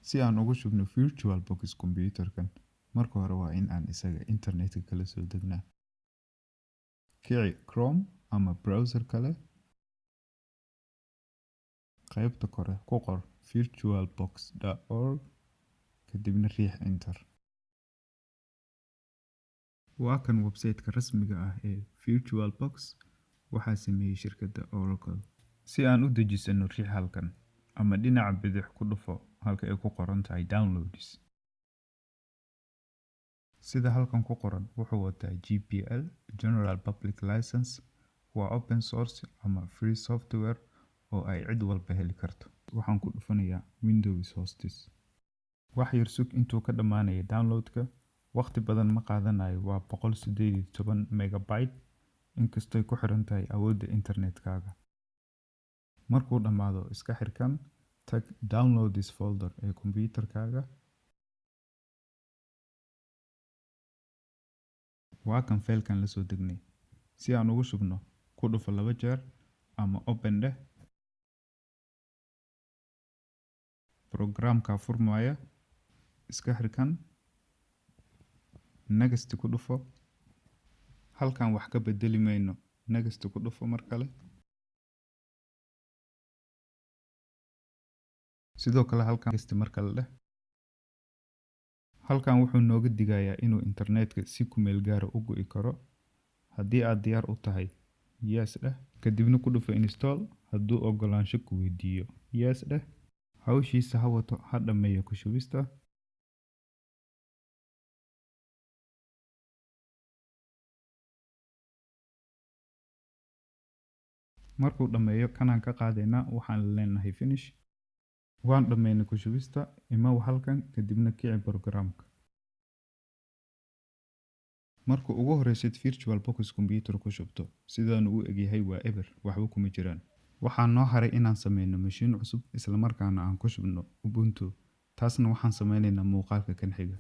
Si aan ugu shubno VirtualBox computerkan, marka hore waa in aan isaga internetka kala soo degnaa. Kici Chrome ama browser kale. Qaybta kore ku qor virtualbox.org kadibna riix enter. Waa kan website-ka rasmiga ah ee VirtualBox waxaa sameeyay shirkadda Oracle. Si aan u dejisano riix halkan ama dhinaca bidix ku dhufo halka ay ku qoran tahay downloads. Sida halkan ku qoran wuxuu wataa GPL General Public License, waa open source ama free software oo ay cid walba heli karto. Waxaan ku dhufanayaa Windows hostes. Wax yar sug intuu ka dhamaanayo downloadka. Waqti badan ma qaadanayo, waa 118 megabyte inkastoo ay ku xiran tahay awoodda internetkaaga. Markuu dhamaado iska xirkan, tag download this folder ee computerkaaga. Waa kan faylkan la soo degnay. Si aan ugu shubno, ku dhufo 2 jeer ama open dheh. Programka furmaya, iska xirkan, next ku dhufo. Halkan wax ka bedeli mayno, next ku dhufo mar kale. Sidoo kale halkan next mar kale dheh. Halkan wuxuu nooga digayaa inuu internetka si ku meel gaara u go'i karo. Haddii aad diyaar u tahay, yes dheh. Kadibna ku dhufo install. Hadduu ogolaansho ku weydiiyo, yes dheh. Hawshiisa ha wato, ha dhameeyo ku shubista. Markuu dhameeyo kanaan ka qaadayna waxaan leenahay finish. Waan dhameynay ku shubista. Imaw halkan kadibna kici programka. Markuu ugu horeysid VirtualBox computer ku shubto, sidaan uu egyahay waa eber, waxba kuma jiraan. Waxaan noo haray inaan sameyno machine cusub isla markaana aan ku shubno Ubuntu. Taasna waxaan sameynaynaa muuqaalka kan xiga.